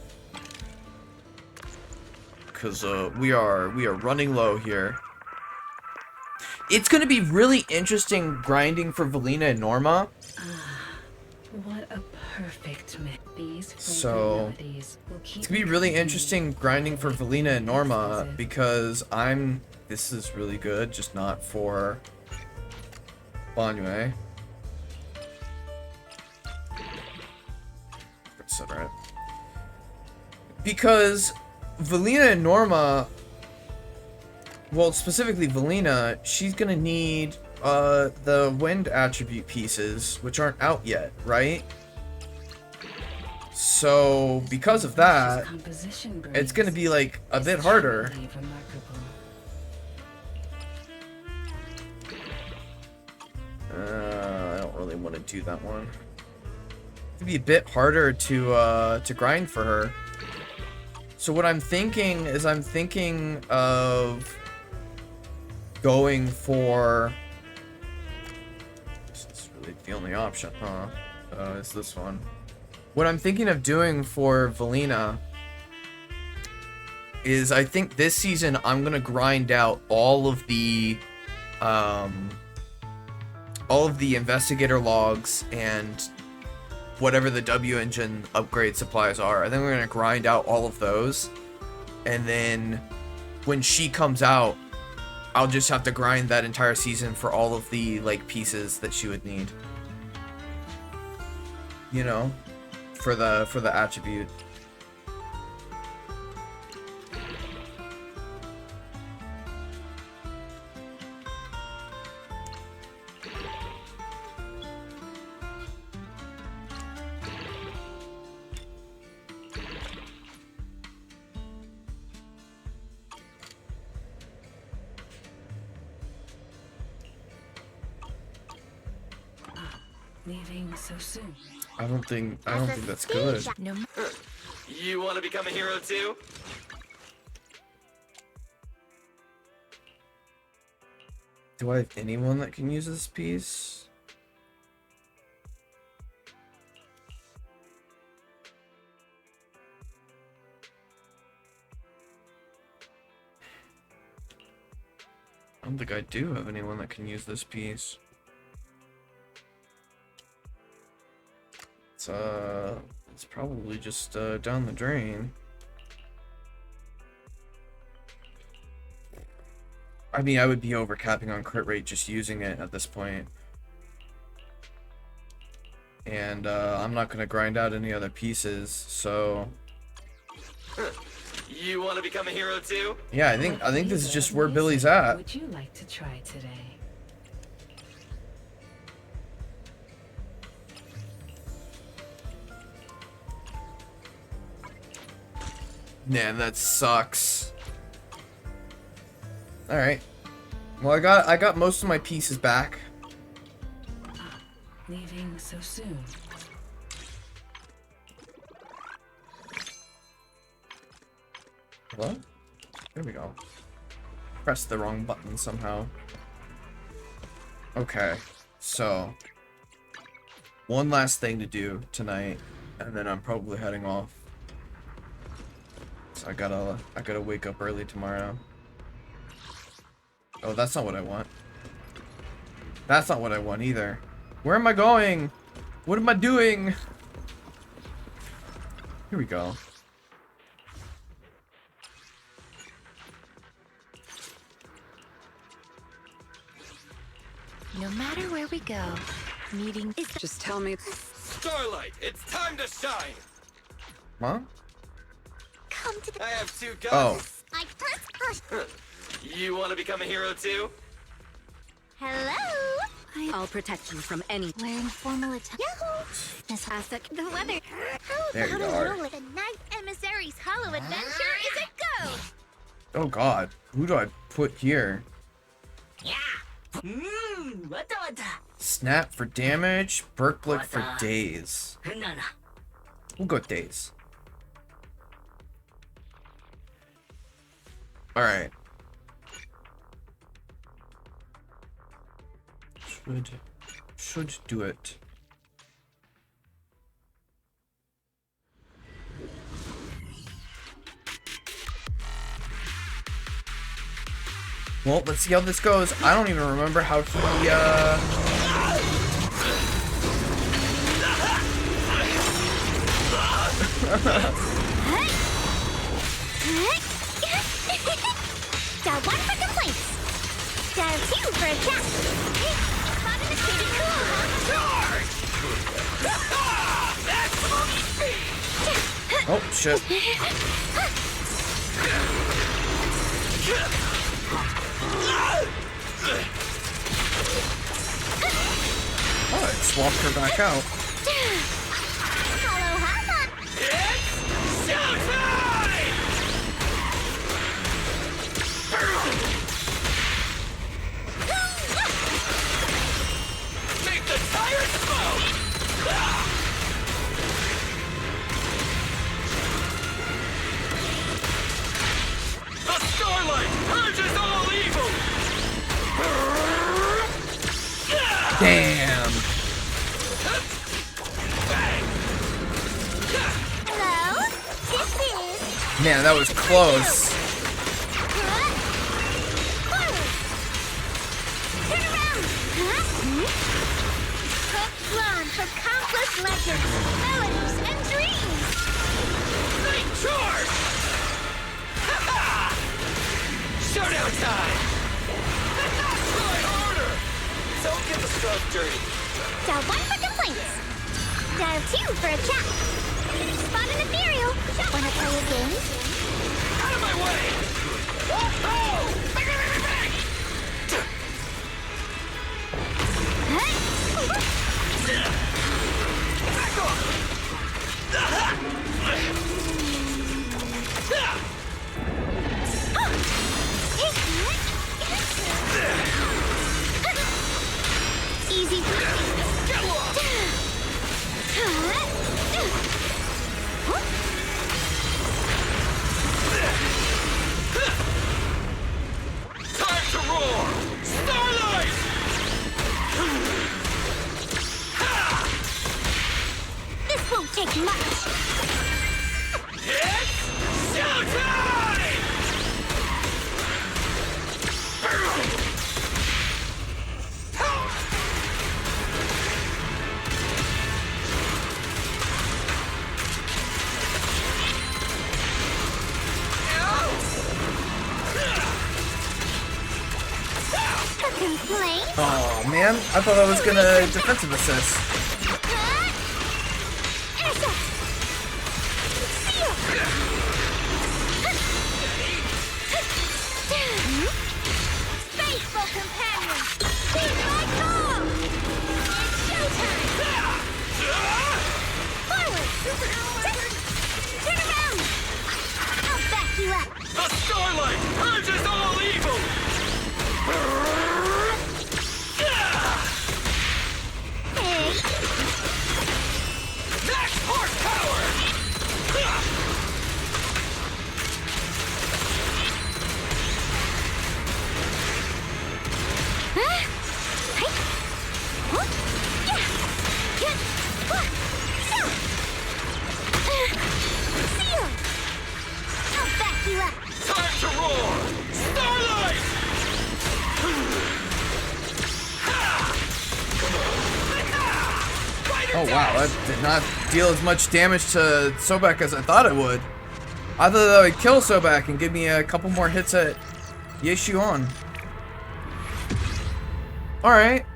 Because we are running low here. It's going to be really interesting grinding for Valina and Norma. What a perfect mix. These So it's going to be really interesting grinding for Valina and Norma because this is really good, just not for Banyue. Consider it. Because Valina and Norma, well, specifically Valina, she's gonna need the wind attribute pieces, which aren't out yet, right? So because of that, it's gonna be like a bit harder. I don't really want to do that one. It'd be a bit harder to grind for her. So what I'm thinking is I'm thinking of going for, this is really the only option, huh? Is this one. What I'm thinking of doing for Valina is I think this season I'm going to grind out all of the investigator logs and whatever the W engine upgrade supplies are. I think we're gonna grind out all of those, and then when she comes out, I'll just have to grind that entire season for all of the like pieces that she would need. You know, for the attribute. Leaving so soon. I don't think that's good. No. You want to become a hero too? Do I have anyone that can use this piece? I don't think I do have anyone that can use this piece. It's probably just down the drain. I mean, I would be overcapping on crit rate just using it at this point. And I'm not gonna grind out any other pieces, so You want to become a hero too? yeah, I think this is just where Billy's at. Would you like to try today? Man, that sucks. Alright. Well, I got most of my pieces back. Leaving so soon. What? There we go. Pressed the wrong button somehow. Okay, so one last thing to do tonight, and then I'm probably heading off. So I gotta wake up early tomorrow. Oh, that's not what I want. That's not what I want either. Where am I going? What am I doing? Here we go. No matter where we go, meeting is Just tell me. Starlight, it's time to shine. Huh? come to the. I have 2 guns. Oh. I first push. You want to become a hero too? Hello. I'll protect you from any wearing formal attire. Yahoo! This classic. The weather. How There you about are. a little with a night emissary's hollow adventure? Is it go? Oh god. Who do I put here? Snap for damage, Berklick for days. We'll go days. Alright. Should do it. Well, let's see how this goes. I don't even remember how he, Dial 1 for complaints. Dial 2 for a chat. Hey, spot in the city cool, huh? Oh, shit. Oh, it swapped her back out. Hello, Hama. It's showtime! Make the tires smoke! The Starlight purges all evil! Damn. Hello. This is. Man, that was close. Forward. Turn around. Hook drawn for countless legends, melodies, and dreams. Night charge! Showdown time! Try harder! Don't get the scrub dirty. Dial 1 for complaints. Dial 2 for a chat. Spot an ethereal. Wanna play a game? Out of my way! Oh! Bang, bang, bang, bang! Back Easy. Get lost! Time to roar! Starlight! This won't take much. It's showtime! A complaint? Oh man, I thought I was gonna defensive assist. Intercept. Seal. Faithful companion. Heed my call. It's showtime. Forward. Turn around. I'll Oh wow, that did not deal as much damage to Sobek as I thought it would. I thought that would kill Sobek and give me a couple more hits at Yeshuon. Alright.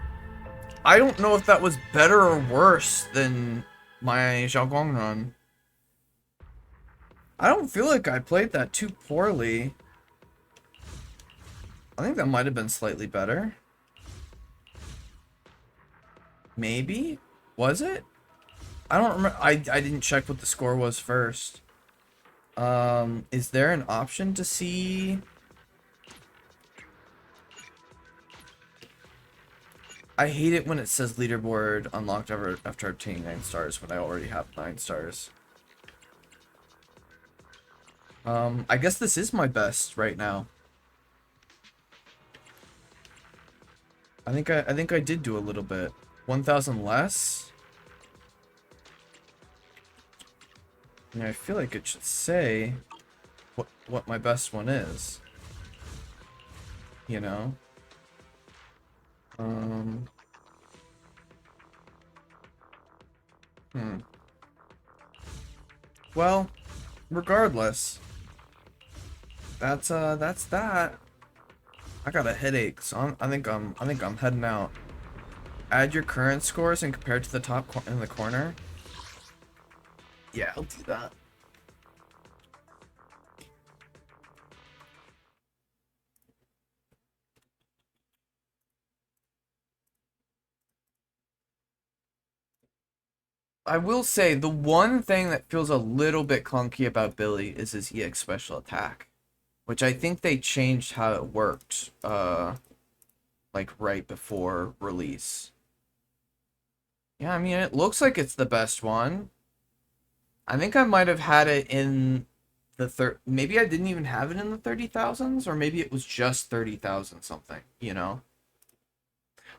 I don't know if that was better or worse than my Xiaoguang run. I don't feel like I played that too poorly. I think that might have been slightly better. Maybe? Was it? I don't remember. I didn't check what the score was first. Is there an option to see? I hate it when it says leaderboard unlocked after obtaining 9 stars when I already have 9 stars. I guess this is my best right now. I think I did do a little bit. 1,000 less? I mean, I feel like it should say what my best one is. You know? Well, regardless. That's that. I got a headache, so I think I'm heading out. Add your current scores and compare to the top in the corner. Yeah, I'll do that. I will say the one thing that feels a little bit clunky about Billy is his EX special attack, which I think they changed how it worked, like right before release. Yeah, I mean, it looks like it's the best one. I think I might have had it in the maybe I didn't even have it in the 30,000s, or maybe it was just 30,000 something, you know?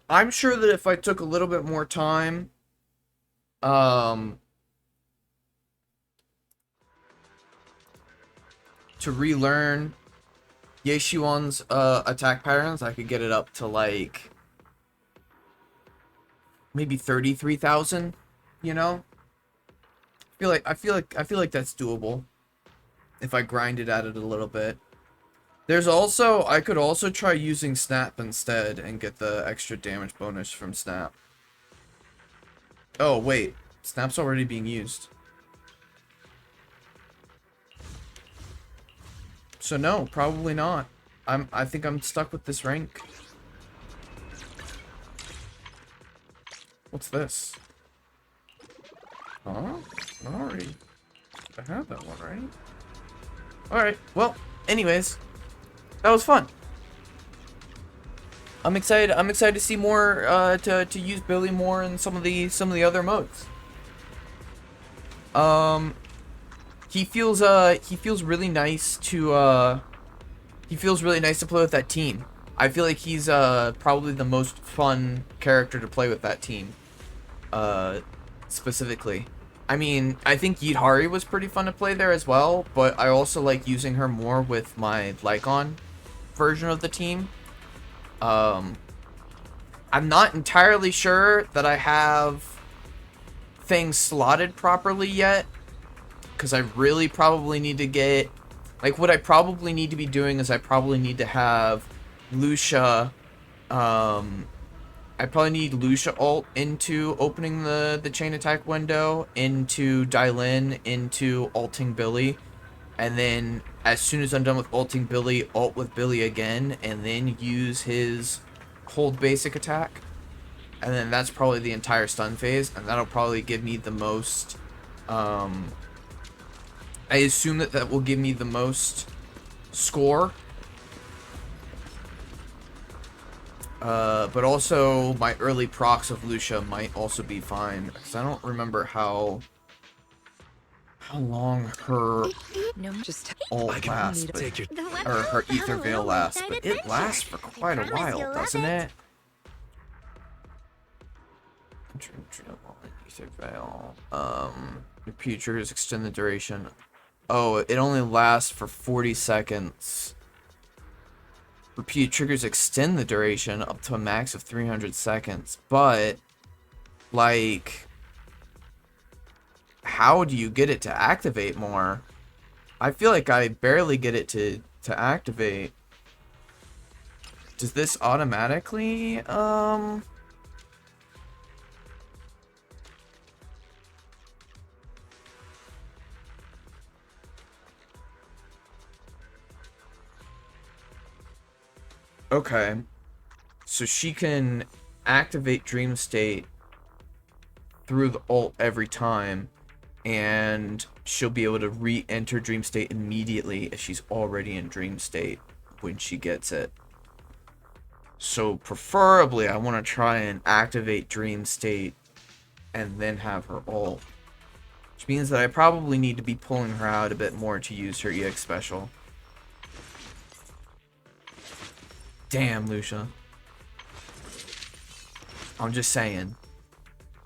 I'm sure that if I took a little bit more time, to relearn Yeshuan's attack patterns, I could get it up to like maybe 33,000, you know? I feel like that's doable if I grinded at it a little bit. There's also, I could also try using Snap instead and get the extra damage bonus from Snap. Oh, wait. Snap's already being used. So no, probably not. I think I'm stuck with this rank. What's this? Huh? Alright. I had that one, right? Alright, well, anyways. That was fun. I'm excited to see more, to use Billy more in some of the other modes. He feels really nice to, play with that team. I feel like he's, probably the most fun character to play with that team. Specifically. I mean, I think Yidhari was pretty fun to play there as well, but I also like using her more with my Lycon version of the team. I'm not entirely sure that I have things slotted properly yet, because I really probably need to get, like, what I probably need to be doing is I probably need to have Lucia, I probably need Lucia ult into opening the chain attack window, into Dylin, into ulting Billy, and then as soon as I'm done with ulting Billy, ult with Billy again, and then use his hold basic attack. And then that's probably the entire stun phase, and that'll probably give me the most, I assume that will give me the most score. But also my early procs of Lucia might also be fine, because I don't remember how long her ult lasts, or her Ether Veil lasts, but it lasts for quite a while, doesn't it? Ether Veil. Repeat triggers extend the duration. Oh, it only lasts for 40 seconds. Repeat triggers extend the duration up to a max of 300 seconds, but, like, how do you get it to activate more? I feel like I barely get it to activate. Does this automatically, Okay. So she can activate Dream State through the ult every time, and she'll be able to re-enter Dream State immediately if she's already in Dream State when she gets it. So preferably I want to try and activate Dream State and then have her ult. Which means that I probably need to be pulling her out a bit more to use her EX special. Damn, Lucia. I'm just saying.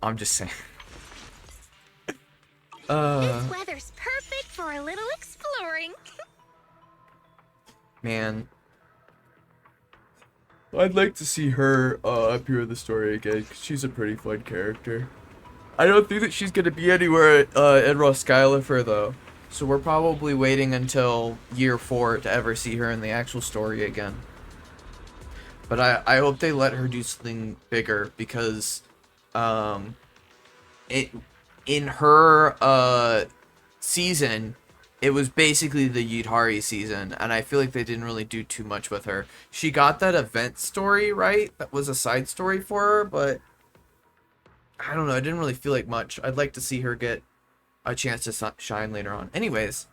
I'm just saying. This weather's perfect for a little exploring. Man. I'd like to see her appear in the story again, because she's a pretty fun character. I don't think that she's going to be anywhere in Roskillifer, though. So we're probably waiting until year 4 to ever see her in the actual story again. But I hope they let her do something bigger, because in her season, it was basically the Yudhari season, and I feel like they didn't really do too much with her. She got that event story, right? That was a side story for her, but I don't know, I didn't really feel like much. I'd like to see her get a chance to shine later on. Anyways,